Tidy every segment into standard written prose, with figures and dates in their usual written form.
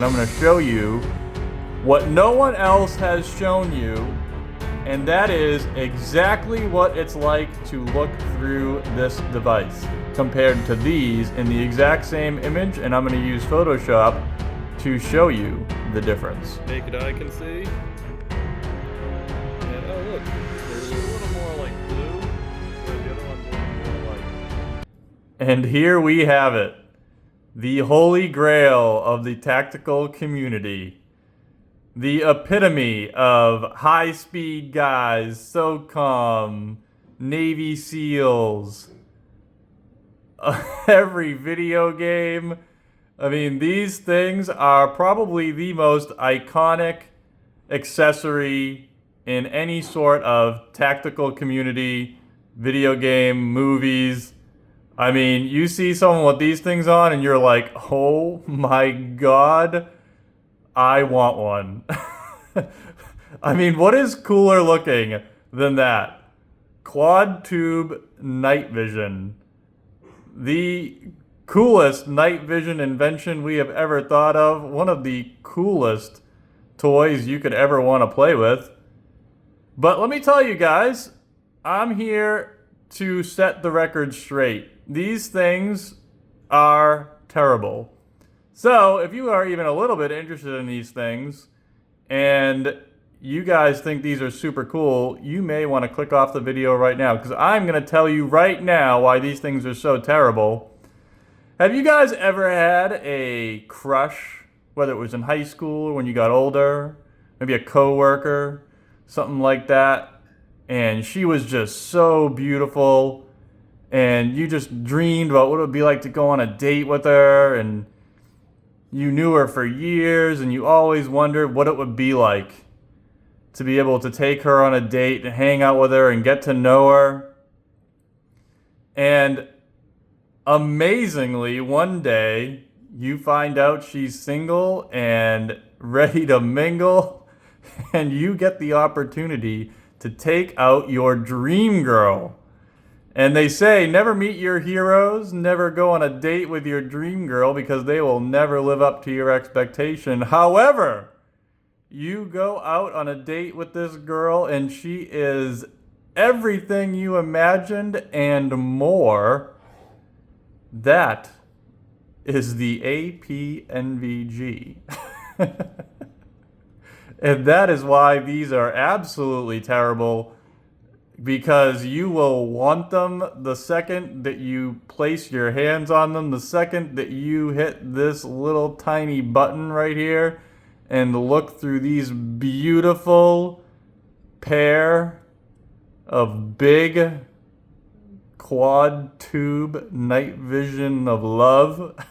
I'm going to show you what no one else has shown you, and that is exactly what it's like to look through this device compared to these in the exact same image, and I'm going to use Photoshop to show you the difference. Naked eye can see. And oh look, there's a little more like blue, where the other one's a little more like... And here we have it. The holy grail of the tactical community. The epitome of high-speed guys, SOCOM, Navy SEALs, every video game. I mean, these things are probably the most iconic accessory in any sort of tactical community, video game, movies. I mean, you see someone with these things on and you're like, oh my God, I want one. I mean, what is cooler looking than that? Quad tube night vision. The coolest night vision invention we have ever thought of. One of the coolest toys you could ever want to play with. But let me tell you guys, I'm here to set the record straight. These things are terrible. So if you are even a little bit interested in these things and you guys think these are super cool, you may want to click off the video right now, because I'm going to tell you right now why these things are so terrible. Have you guys ever had a crush, whether it was in high school or when you got older, maybe a coworker, something like that, and she was just so beautiful, and you just dreamed about what it would be like to go on a date with her, and you knew her for years, and you always wondered what it would be like to be able to take her on a date and hang out with her and get to know her. And amazingly, one day, you find out she's single and ready to mingle, and you get the opportunity to take out your dream girl. And they say, never meet your heroes, never go on a date with your dream girl, because they will never live up to your expectation. However, you go out on a date with this girl and she is everything you imagined and more. That is the APNVG. And that is why these are absolutely terrible, because you will want them the second that you place your hands on them, the second that you hit this little tiny button right here and look through these beautiful pair of big quad tube night vision of love.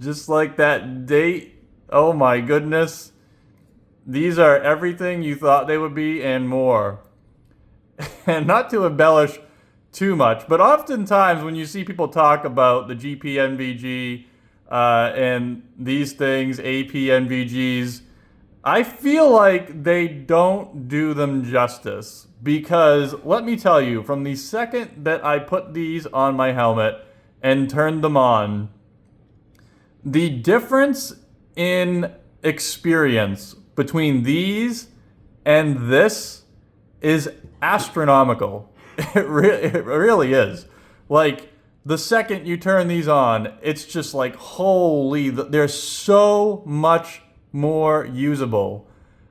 Just like that date. Oh my goodness. These are everything you thought they would be and more. And not to embellish too much, but oftentimes when you see people talk about the GPNVG and these things, APNVGs, I feel like they don't do them justice. Because let me tell you, from the second that I put these on my helmet and turned them on, the difference in experience between these and this is astronomical. It really is. Like, the second you turn these on, it's just like, holy, they're so much more usable.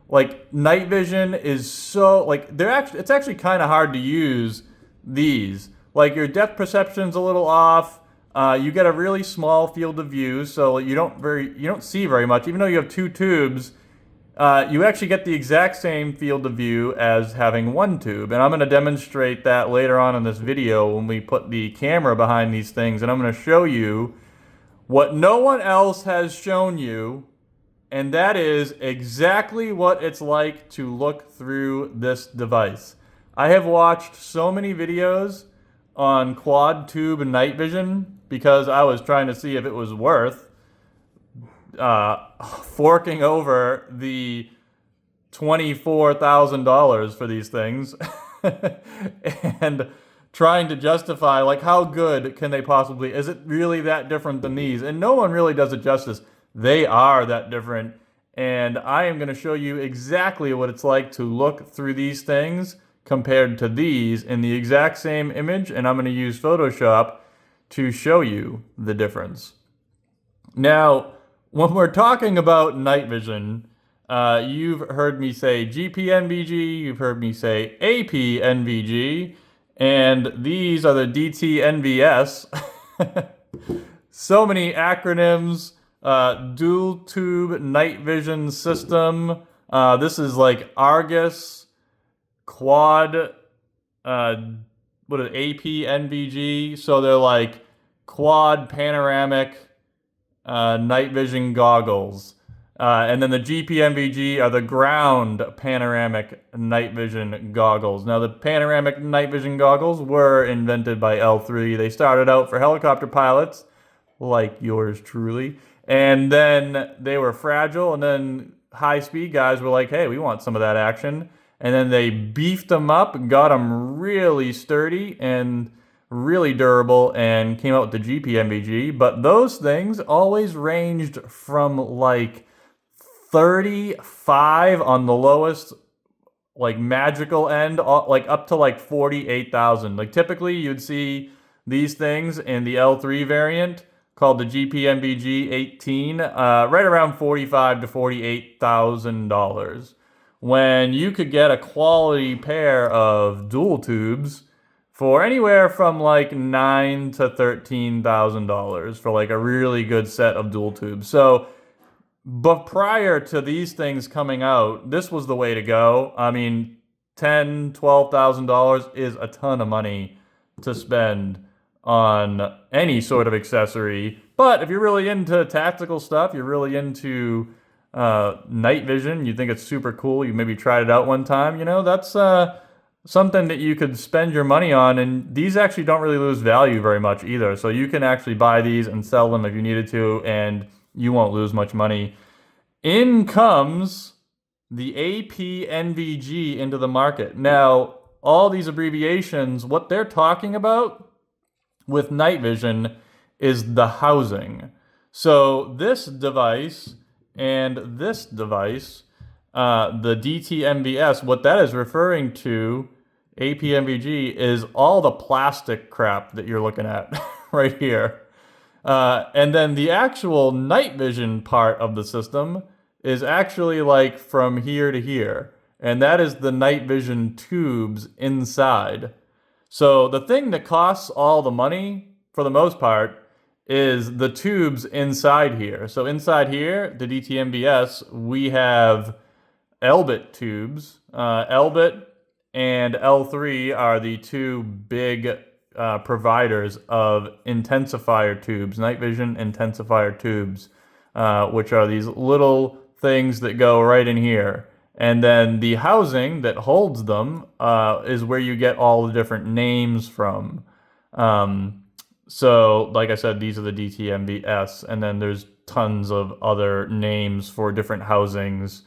Like, night vision is so, like, it's actually kind of hard to use these. Like, your depth perception's a little off. You get a really small field of view, so you don't see very much. Even though you have two tubes, you actually get the exact same field of view as having one tube. And I'm going to demonstrate that later on in this video when we put the camera behind these things. And I'm going to show you what no one else has shown you, and that is exactly what it's like to look through this device. I have watched so many videos on quad tube and night vision because I was trying to see if it was worth forking over the $24,000 for these things and trying to justify, like, how good can they possibly, is it really that different than these? And no one really does it justice. They are that different. And I am going to show you exactly what it's like to look through these things compared to these in the exact same image. And I'm going to use Photoshop to show you the difference. Now, when we're talking about night vision, you've heard me say GPNVG, you've heard me say APNVG, and these are the DTNVS. So many acronyms. Dual tube night vision system. This is like Argus, quad, what is APNVG? So they're like quad panoramic night vision goggles. And then the GPNVG are the ground panoramic night vision goggles. Now, the panoramic night vision goggles were invented by L3. They started out for helicopter pilots, like yours truly. And then they were fragile, and then high-speed guys were like, hey, we want some of that action. And then they beefed them up and got them really sturdy and really durable and came out with the GPNVG. But those things always ranged from like 35 on the lowest, like magical end, like up to like 48,000. Like typically you'd see these things in the L3 variant called the GPNVG 18, right around $45,000 to $48,000. When you could get a quality pair of dual tubes for anywhere from like $9,000 to $13,000 for like a really good set of dual tubes. So, but prior to these things coming out, this was the way to go. I mean, $10,000, $12,000 is a ton of money to spend on any sort of accessory. But if you're really into tactical stuff, you're really into night vision, you think it's super cool, you maybe tried it out one time, that's something that you could spend your money on. And these actually don't really lose value very much either. So you can actually buy these and sell them if you needed to, and you won't lose much money. In comes the APNVG into the market. Now, all these abbreviations, what they're talking about with night vision is the housing. So this device and this device, the DTMVS, what that is referring to, APNVG, is all the plastic crap that you're looking at right here. And then the actual night vision part of the system is actually like from here to here. And that is the night vision tubes inside. So the thing that costs all the money, for the most part, is the tubes inside here. So inside here, the DTMVS, we have Elbit tubes. Elbit and L3 are the two big providers of intensifier tubes, night vision intensifier tubes, which are these little things that go right in here. And then the housing that holds them is where you get all the different names from. So, like I said, these are the DTMVS, and then there's tons of other names for different housings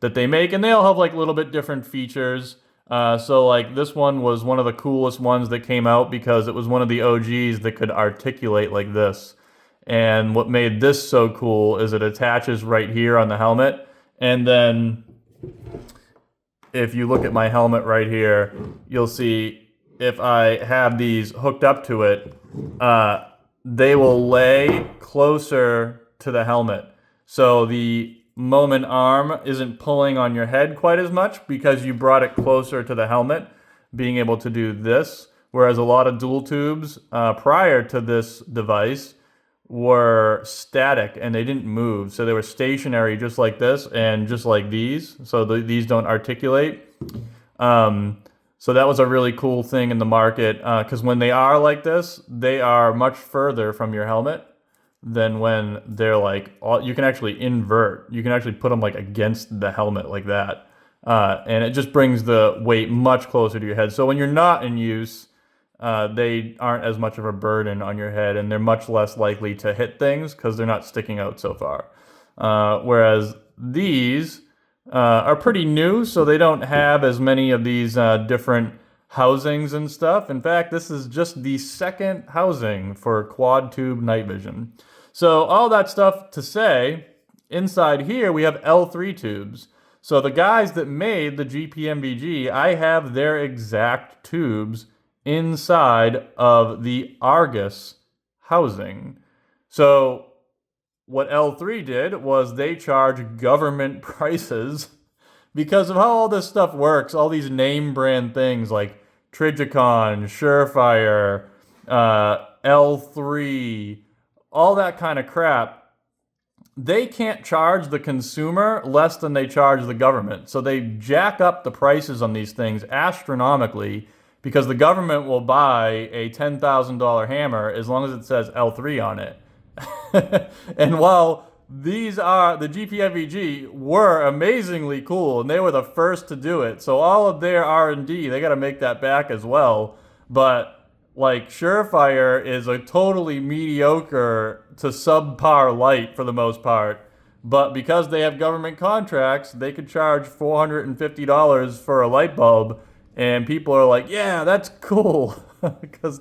that they make, and they all have like a little bit different features. So like this one was one of the coolest ones that came out because it was one of the OGs that could articulate like this. And what made this so cool is it attaches right here on the helmet, and then if you look at my helmet right here, you'll see if I have these hooked up to it, they will lay closer to the helmet. So the moment arm isn't pulling on your head quite as much because you brought it closer to the helmet, being able to do this. Whereas a lot of dual tubes prior to this device were static and they didn't move. So they were stationary just like this and just like these. So these don't articulate. So that was a really cool thing in the market because when they are like this, they are much further from your helmet than when they're like, you can actually invert. You can actually put them like against the helmet like that. And it just brings the weight much closer to your head. So when you're not in use, they aren't as much of a burden on your head, and they're much less likely to hit things because they're not sticking out so far. Whereas these are pretty new, so they don't have as many of these different housings and stuff. In fact, this is just the second housing for quad tube night vision. So all that stuff to say, inside here we have L3 tubes. So the guys that made the GPNVG, I have their exact tubes inside of the Argus housing. So what L3 did was they charge government prices because of how all this stuff works, all these name brand things like Trigicon, Surefire, L3, all that kind of crap. They can't charge the consumer less than they charge the government. So they jack up the prices on these things astronomically because the government will buy a $10,000 hammer as long as it says L3 on it. And while these are, the GPNVG were amazingly cool and they were the first to do it. So all of their R&D, they got to make that back as well. But like Surefire is a totally mediocre to subpar light for the most part. But because they have government contracts, they could charge $450 for a light bulb. And people are like, yeah, that's cool because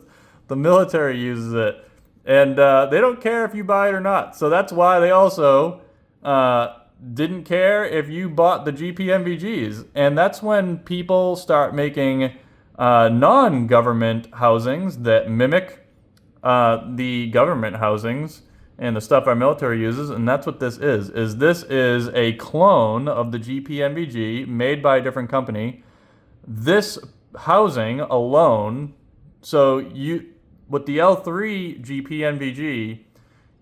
the military uses it. And they don't care if you buy it or not. So that's why they also didn't care if you bought the GPNVGs. And that's when people start making non-government housings that mimic the government housings and the stuff our military uses. And that's what this is this is a clone of the GPNVG made by a different company. This housing alone, so with the L3 GPNVG,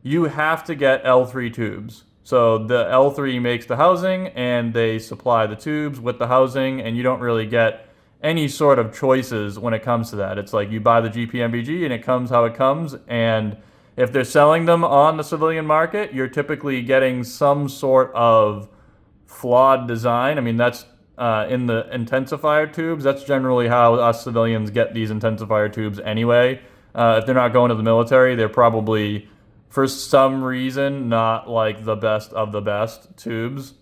you have to get L3 tubes. So the L3 makes the housing and they supply the tubes with the housing, and you don't really get any sort of choices when it comes to that. It's like you buy the GPNVG and it comes how it comes, and if they're selling them on the civilian market, you're typically getting some sort of flawed design. I mean, that's in the intensifier tubes. That's generally how us civilians get these intensifier tubes anyway. If they're not going to the military, they're probably, for some reason, not like the best of the best tubes.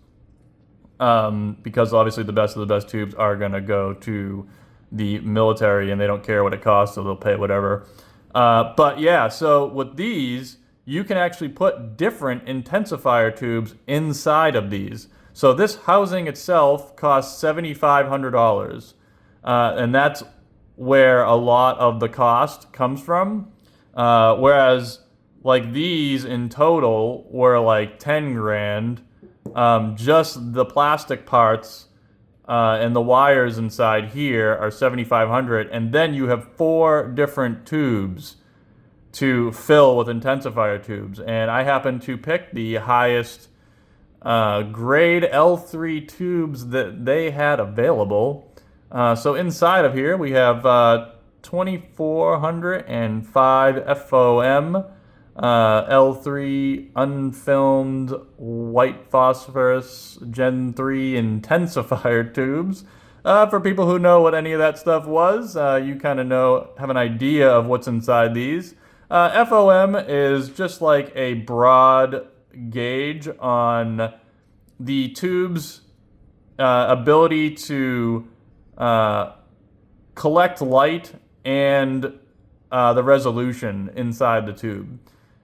Because obviously the best of the best tubes are going to go to the military and they don't care what it costs, so they'll pay whatever. But yeah, so with these, you can actually put different intensifier tubes inside of these. So this housing itself costs $7,500. And that's where a lot of the cost comes from. Whereas like these in total were like 10 grand. Just the plastic parts and the wires inside here are $7,500, and then you have 4 different tubes to fill with intensifier tubes. And I happen to pick the highest grade L3 tubes that they had available. So inside of here we have 2405 FOM. L3 unfilmed white phosphorus Gen 3 intensifier tubes. For people who know what any of that stuff was, you kind of have an idea of what's inside these. FOM is just like a broad gauge on the tube's ability to collect light and the resolution inside the tube.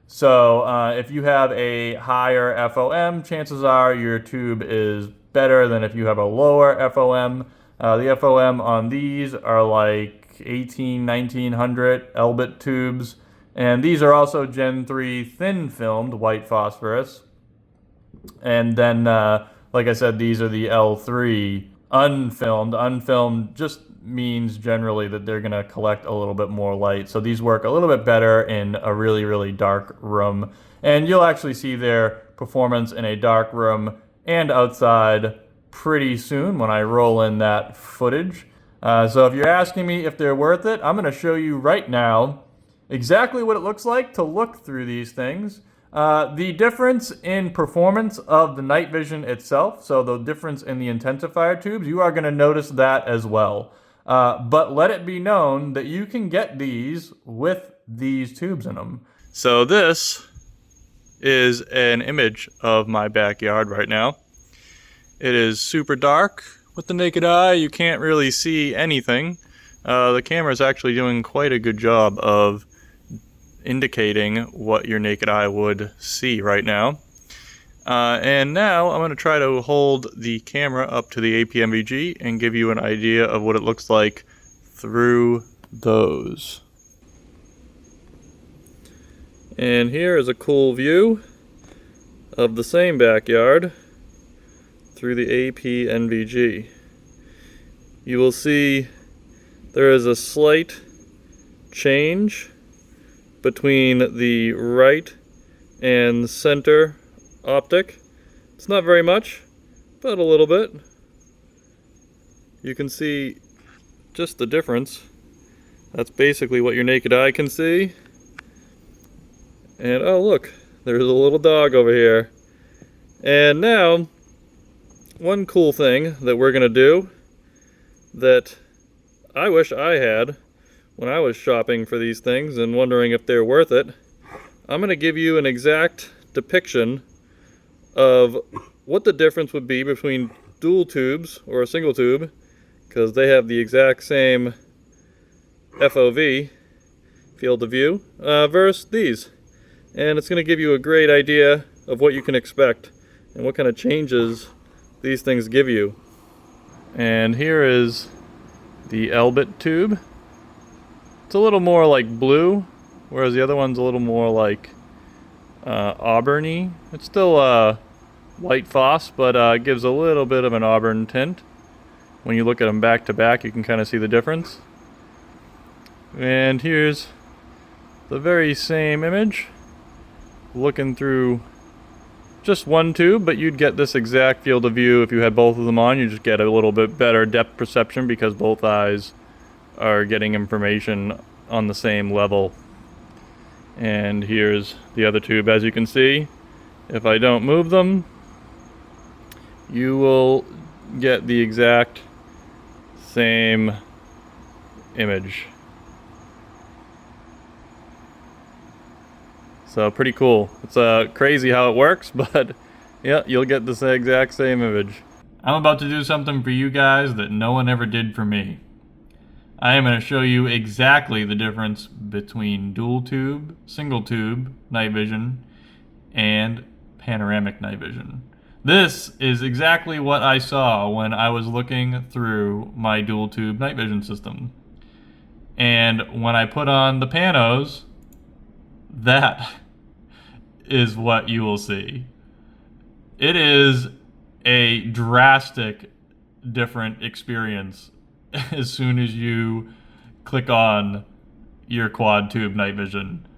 So if you have a higher FOM, chances are your tube is better than if you have a lower FOM. The FOM on these are like 1900 Elbit tubes. And these are also Gen 3 thin filmed white phosphorus. And then, like I said, these are the L3 unfilmed. Unfilmed just means generally that they're going to collect a little bit more light. So these work a little bit better in a really, really dark room. And you'll actually see their performance in a dark room and outside pretty soon when I roll in that footage. So if you're asking me if they're worth it, I'm going to show you right now exactly what it looks like to look through these things. The difference in performance of the night vision itself, so the difference in the intensifier tubes, you are going to notice that as well. But let it be known that you can get these with these tubes in them. So this is an image of my backyard right now. It is super dark. With the naked eye, you can't really see anything. The camera is actually doing quite a good job of indicating what your naked eye would see right now. And now I'm going to try to hold the camera up to the APNVG and give you an idea of what it looks like through those. And here is a cool view of the same backyard through the APNVG. You will see there is a slight change between the right and center optic. It's not very much, but a little bit. You can see just the difference. That's basically what your naked eye can see. And oh look, there's a little dog over here. And now, one cool thing that we're gonna do that I wish I had when I was shopping for these things and wondering if they're worth it, I'm gonna give you an exact depiction of what the difference would be between dual tubes or a single tube, because they have the exact same FOV, field of view, versus these. And it's going to give you a great idea of what you can expect and what kind of changes these things give you. And here is the Elbit tube. It's a little more like blue, whereas the other one's a little more like auburny. It's still white phos, but gives a little bit of an auburn tint. When you look at them back to back, you can kind of see the difference. And here's the very same image, looking through just one tube, but you'd get this exact field of view if you had both of them on. You just get a little bit better depth perception because both eyes are getting information on the same level. And here's the other tube. As you can see, if I don't move them, you will get the exact same image. So pretty cool. It's crazy how it works, but yeah, you'll get the exact same image. I'm about to do something for you guys that no one ever did for me. I am going to show you exactly the difference between dual tube, single tube night vision, and panoramic night vision. This is exactly what I saw when I was looking through my dual tube night vision system. And when I put on the Panos, that is what you will see. It is a drastic different experience as soon as you click on your quad tube night vision.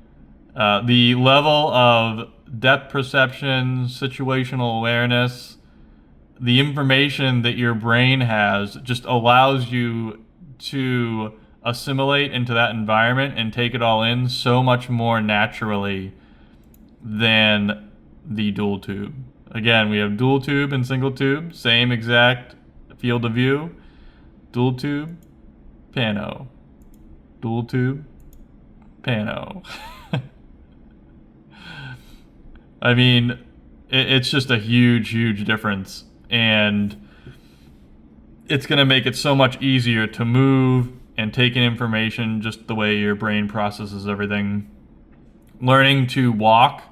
The level of depth perception, situational awareness, the information that your brain has just allows you to assimilate into that environment and take it all in so much more naturally than the dual tube. Again, we have dual tube and single tube, same exact field of view. Dual tube, pano. Dual tube, pano. I mean, it's just a huge, huge difference. And it's going to make it so much easier to move and take in information just the way your brain processes everything. Learning to walk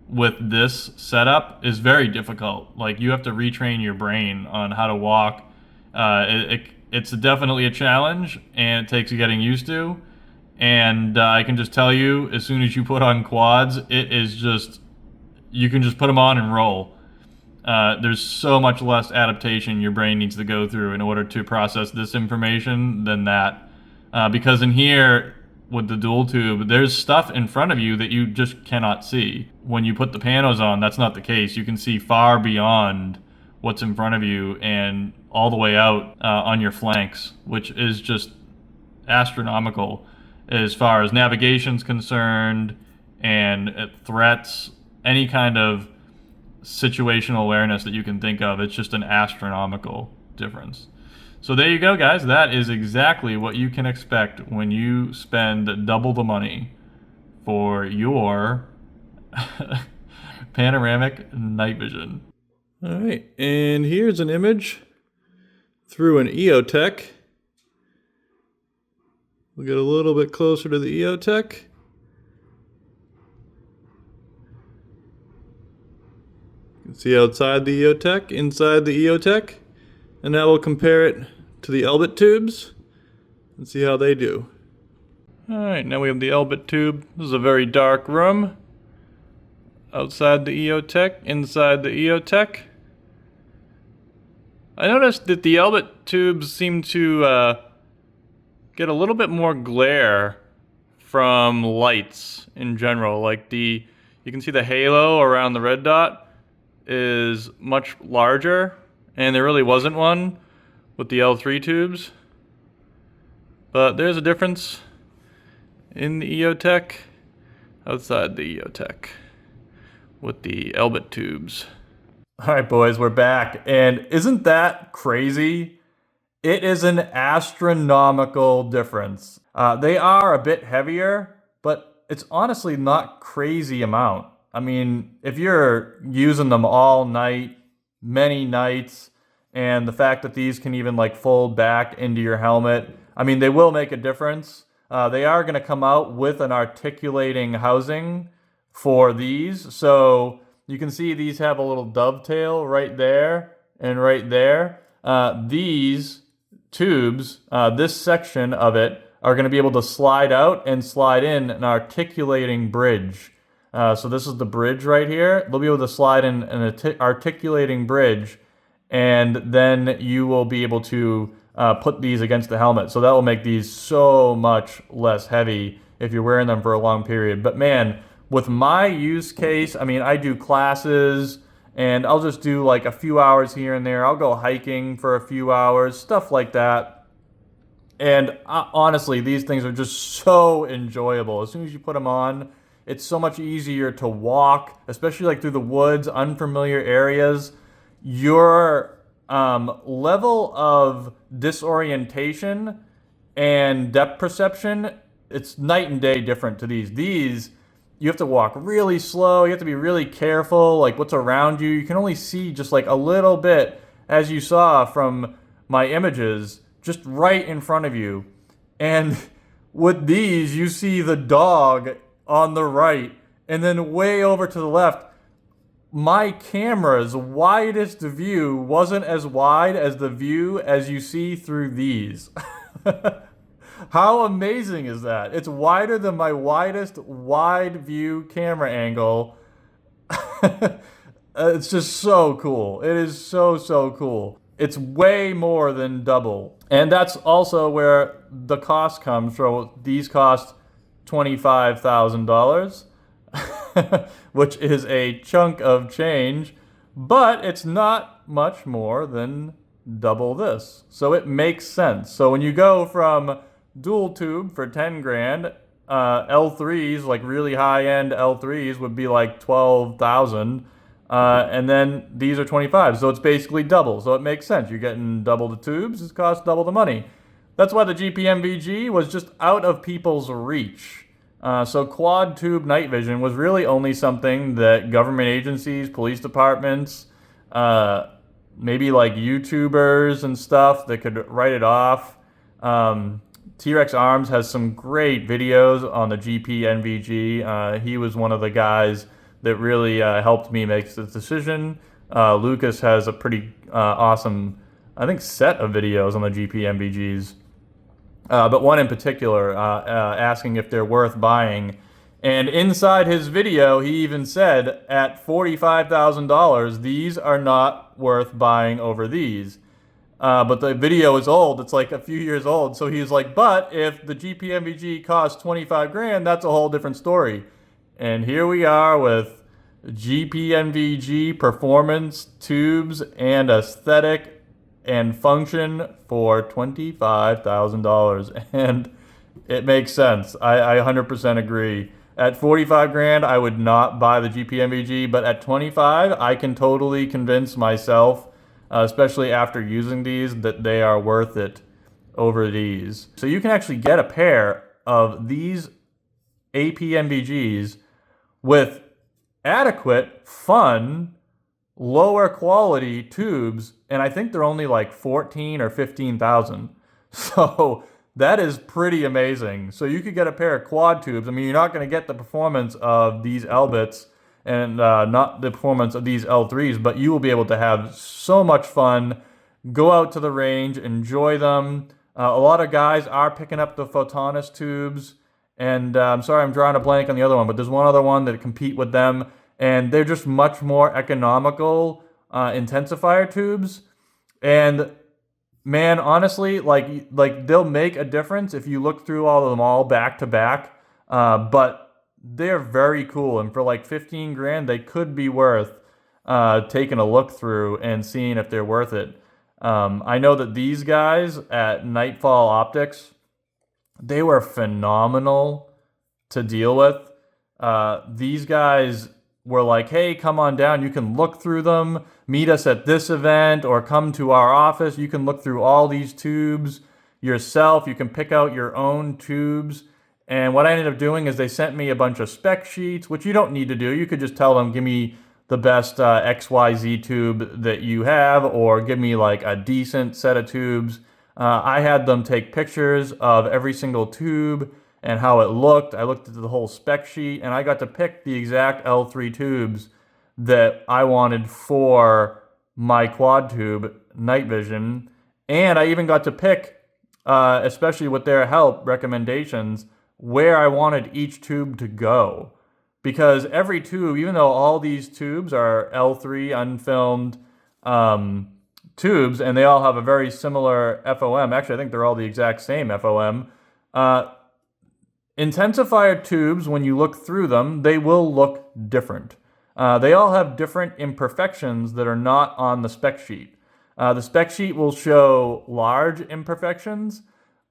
with this setup is very difficult. Like, you have to retrain your brain on how to walk. It's definitely a challenge, and it takes getting used to. And I can just tell you, as soon as you put on quads, it is just, you can just put them on and roll. There's so much less adaptation your brain needs to go through in order to process this information than that. Because in here, with the dual tube, there's stuff in front of you that you just cannot see. When you put the Panos on, that's not the case. You can see far beyond what's in front of you and all the way out on your flanks, which is just astronomical as far as navigation's concerned and threats, any kind of situational awareness that you can think of. It's just an astronomical difference. So there you go, guys. That is exactly what you can expect when you spend double the money for your panoramic night vision. All right, and here's an image through an Eotech. We'll get a little bit closer to the Eotech. You can See outside the Eotech, inside the Eotech, and now we'll compare it to the Elbit tubes and see how they do. Alright, now we have the Elbit tube. This is a very dark room. Outside the Eotech, inside the Eotech. I noticed that the Elbit tubes seem to get a little bit more glare from lights in general. Like you can see the halo around the red dot is much larger, and there really wasn't one with the L3 tubes. But there's a difference in the Eotech, outside the Eotech, with the Elbit tubes. Alright boys, we're back, and isn't that crazy? It is an astronomical difference. They are a bit heavier, but it's honestly not crazy amount. I mean, if you're using them all night, many nights, and the fact that these can even like fold back into your helmet, I mean, they will make a difference. They are going to come out with an articulating housing for these, so you can see these have a little dovetail right there and right there. These tubes, this section of it, are going to be able to slide out and slide in an articulating bridge. So this is the bridge right here. They'll be able to slide in an articulating bridge, and then you will be able to put these against the helmet. So that will make these so much less heavy if you're wearing them for a long period. But man, with my use case, I mean, I do classes, and I'll just do like a few hours here and there. I'll go hiking for a few hours, stuff like that. And honestly, these things are just so enjoyable. As soon as you put them on, it's so much easier to walk, especially like through the woods, unfamiliar areas. Your level of disorientation and depth perception, it's night and day different to these. These, you have to walk really slow. You have to be really careful, like what's around you. You can only see just like a little bit, as you saw from my images, just right in front of you. And with these, you see the dog on the right, and then way over to the left. My camera's widest view wasn't as wide as the view as you see through these. How amazing is that? It's wider than my widest wide view camera angle. It's just so cool. It is so, so cool. It's way more than double. And that's also where the cost comes from. These cost $25,000, which is a chunk of change, but it's not much more than double this. So it makes sense. So when you go from dual tube for 10 grand, L3s, like really high-end L3s would be like 12,000, and then these are 25, so it's basically double. So it makes sense. You're getting double the tubes, it costs double the money. That's why the GPNVG was just out of people's reach. So quad tube night vision was really only something that government agencies, police departments, maybe like YouTubers and stuff that could write it off. T-Rex Arms has some great videos on the GPNVG. He was one of the guys that really helped me make this decision. Lucas has a pretty awesome, I think, set of videos on the GPNVGs. But one in particular, asking if they're worth buying. And inside his video, he even said, at $45,000, these are not worth buying over these. But the video is old. It's like a few years old. So he's like, but if the GPNVG costs 25 grand, that's a whole different story. And here we are with GPNVG performance, tubes, and aesthetic and function for $25,000. And it makes sense. I 100% agree. At 45 grand, I would not buy the GPNVG, but at 25, I can totally convince myself, especially after using these, that they are worth it over these. So you can actually get a pair of these APNVGs with adequate, fun, lower quality tubes, and I think they're only like 14 or 15,000. So that is pretty amazing. So you could get a pair of quad tubes. I mean, you're not going to get the performance of these Elbits and not the performance of these L3s, but you will be able to have so much fun. Go out to the range, enjoy them. A lot of guys are picking up the Photonis tubes, and I'm sorry I'm drawing a blank on the other one, but there's one other one that compete with them, and they're just much more economical intensifier tubes. And man, honestly, like they'll make a difference if you look through all of them all back to back. But they're very cool, and for like 15 grand, they could be worth taking a look through and seeing if they're worth it. I know that these guys at Nightfall Optics, they were phenomenal to deal with. These guys were like, hey, come on down. You can look through them. Meet us at this event or come to our office. You can look through all these tubes yourself. You can pick out your own tubes. And what I ended up doing is they sent me a bunch of spec sheets, which you don't need to do. You could just tell them, give me the best XYZ tube that you have, or give me like a decent set of tubes. I had them take pictures of every single tube and how it looked. I looked at the whole spec sheet, and I got to pick the exact L3 tubes that I wanted for my quad tube night vision. And I even got to pick, especially with their help recommendations, where I wanted each tube to go. Because every tube, even though all these tubes are L3 unfilmed tubes, and they all have a very similar FOM, actually I think they're all the exact same FOM, intensifier tubes, when you look through them, they will look different. They all have different imperfections that are not on the spec sheet. The spec sheet will show large imperfections,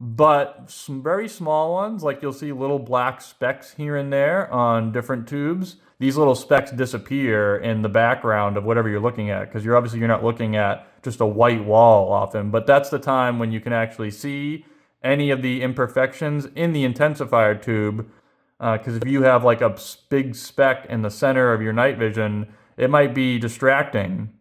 but some very small ones, like you'll see little black specks here and there on different tubes. These little specks disappear in the background of whatever you're looking at, because you're not looking at just a white wall often, but that's the time when you can actually see any of the imperfections in the intensifier tube, because if you have like a big speck in the center of your night vision, it might be distracting.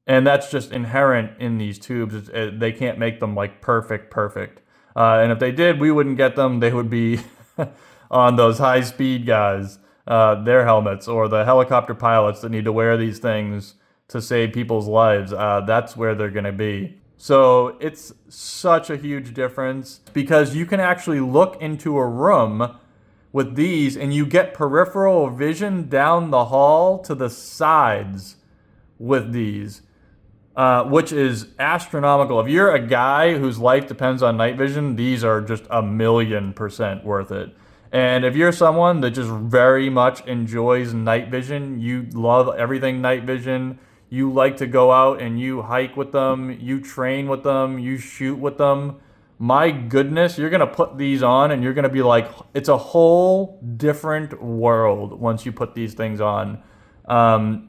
And that's just inherent in these tubes. They can't make them like perfect. And if they did, we wouldn't get them. They would be on those high-speed guys, their helmets, or the helicopter pilots that need to wear these things to save people's lives. That's where they're going to be. So it's such a huge difference, because you can actually look into a room with these and you get peripheral vision down the hall to the sides with these. Which is astronomical. If you're a guy whose life depends on night vision, these are just 1,000,000% worth it. And if you're someone that just very much enjoys night vision, you love everything night vision, you like to go out and you hike with them, you train with them, you shoot with them, my goodness, you're going to put these on and you're going to be like, it's a whole different world once you put these things on.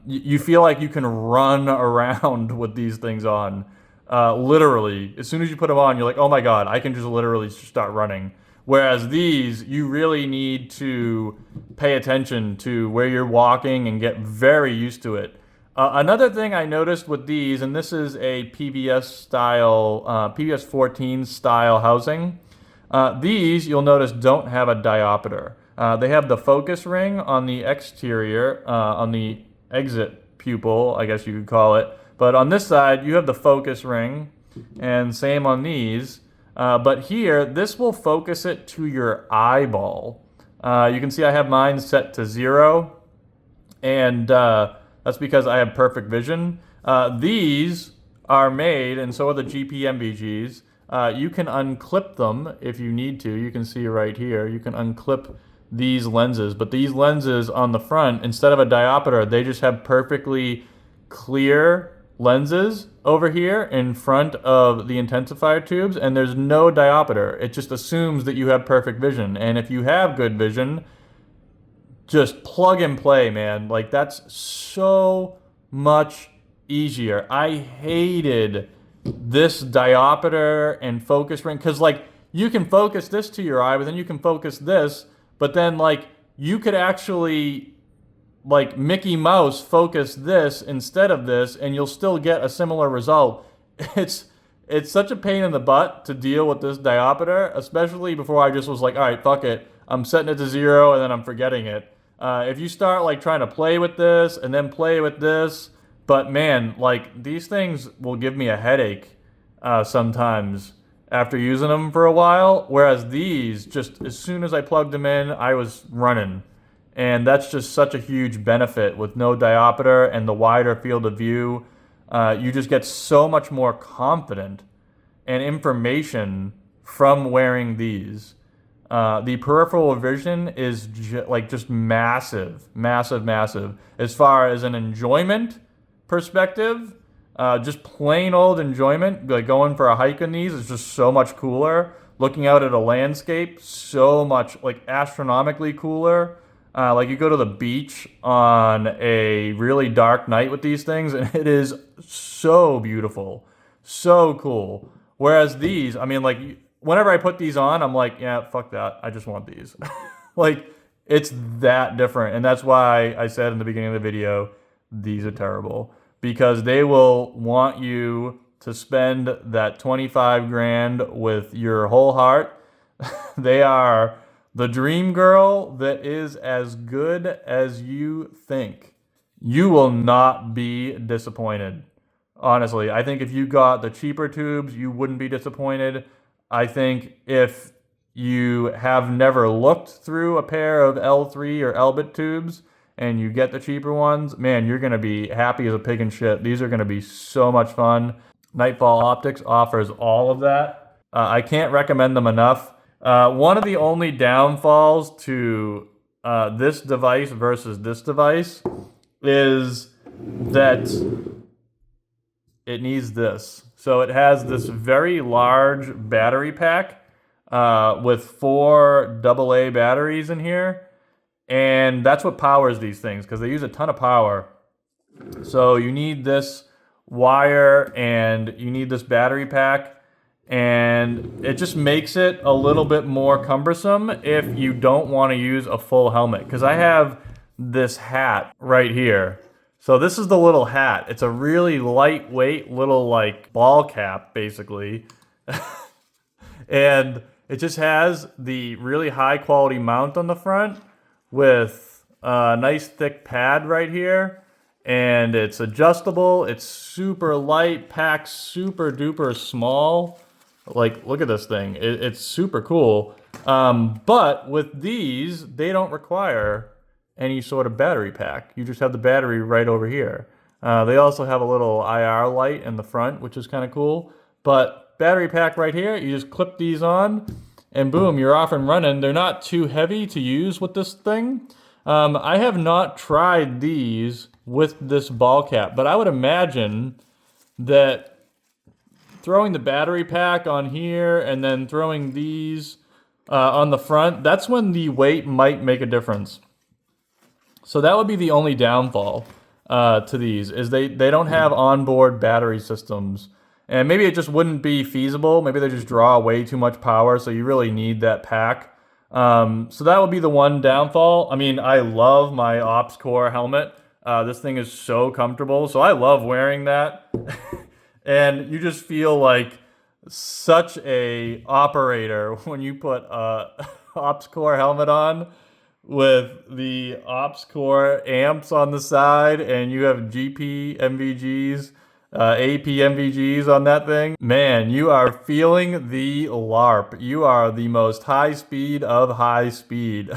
You feel like you can run around with these things on. Literally, as soon as you put them on, you're like, oh my God, I can just literally start running. Whereas these, you really need to pay attention to where you're walking and get very used to it. Another thing I noticed with these, and this is a PVS style, PVS 14 style housing. These, you'll notice, don't have a diopter. They have the focus ring on the exterior, on the exit pupil, I guess you could call it. But on this side, you have the focus ring, and same on these. But here, this will focus it to your eyeball. You can see I have mine set to 0, and that's because I have perfect vision. These are made, and so are the GPNVGs. You can unclip them if you need to. You can see right here, you can unclip these lenses, but these lenses on the front, instead of a diopter, they just have perfectly clear lenses over here in front of the intensifier tubes, and there's no diopter. It just assumes that you have perfect vision, and if you have good vision, just plug and play, man. Like, that's so much easier. I hated this diopter and focus ring, because like you can focus this to your eye, but then you can focus this, but then like you could actually like Mickey Mouse focus this instead of this, and you'll still get a similar result. It's such a pain in the butt to deal with this diopter, especially before I just was like, all right, fuck it, I'm setting it to 0 and then I'm forgetting it. If you start like trying to play with this and then play with this, but man, like these things will give me a headache sometimes after using them for a while. Whereas these, just as soon as I plugged them in, I was running. And that's just such a huge benefit with no diopter and the wider field of view. You just get so much more confident and information from wearing these. The peripheral vision is just massive, massive, massive. As far as an enjoyment perspective, just plain old enjoyment, like going for a hike in these is just so much cooler. Looking out at a landscape, so much, like astronomically cooler. Like you go to the beach on a really dark night with these things, and it is so beautiful, so cool. Whereas these, I mean, like whenever I put these on, I'm like, yeah, fuck that. I just want these. Like it's that different, and that's why I said in the beginning of the video, these are terrible because they will want you to spend that 25 grand with your whole heart. They are the dream girl that is as good as you think. You will not be disappointed. Honestly, I think if you got the cheaper tubes, you wouldn't be disappointed. I think if you have never looked through a pair of L3 or Elbit tubes and you get the cheaper ones, man, you're going to be happy as a pig in shit. These are going to be so much fun. Nightfall Optics offers all of that. I can't recommend them enough. One of the only downfalls to this device versus this device is that it needs this. So it has this very large battery pack with 4 AA batteries in here. And that's what powers these things because they use a ton of power. So you need this wire and you need this battery pack. And it just makes it a little bit more cumbersome if you don't want to use a full helmet. Because I have this hat right here. So this is the little hat. It's a really lightweight little like ball cap, basically. And it just has the really high quality mount on the front with a nice thick pad right here. And it's adjustable. It's super light, packed super duper small. Like, look at this thing. It's super cool. But with these, they don't require any sort of battery pack. You just have the battery right over here. They also have a little IR light in the front, which is kind of cool. But battery pack right here, you just clip these on, and boom, you're off and running. They're not too heavy to use with this thing. I have not tried these with this ball cap, but I would imagine that throwing the battery pack on here and then throwing these on the front, that's when the weight might make a difference. So that would be the only downfall to these, is they don't have onboard battery systems. And maybe it just wouldn't be feasible. Maybe they just draw way too much power, so you really need that pack. So that would be the one downfall. I mean, I love my Ops Core helmet. This thing is so comfortable, so I love wearing that. And you just feel like such a operator when you put a Ops Core helmet on with the Ops Core amps on the side, and you have GPNVGs, APNVGs on that thing. Man, you are feeling the LARP. You are the most high speed of high speed.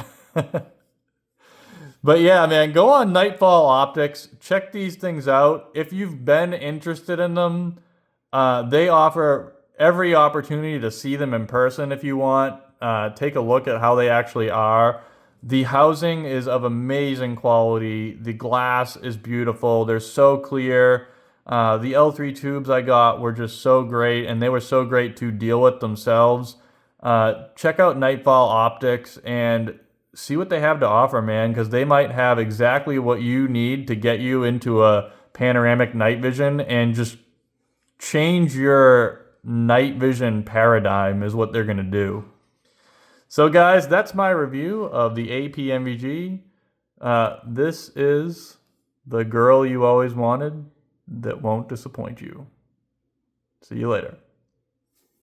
But yeah, man, go on Nightfall Optics. Check these things out. If you've been interested in them, they offer every opportunity to see them in person if you want. Take a look at how they actually are. The housing is of amazing quality. The glass is beautiful. They're so clear. The L3 tubes I got were just so great, and they were so great to deal with themselves. Check out Nightfall Optics and see what they have to offer, man, because they might have exactly what you need to get you into a panoramic night vision and just change your night vision paradigm is what they're going to do. So guys, that's my review of the APNVG. This is the girl you always wanted that won't disappoint you. See you later.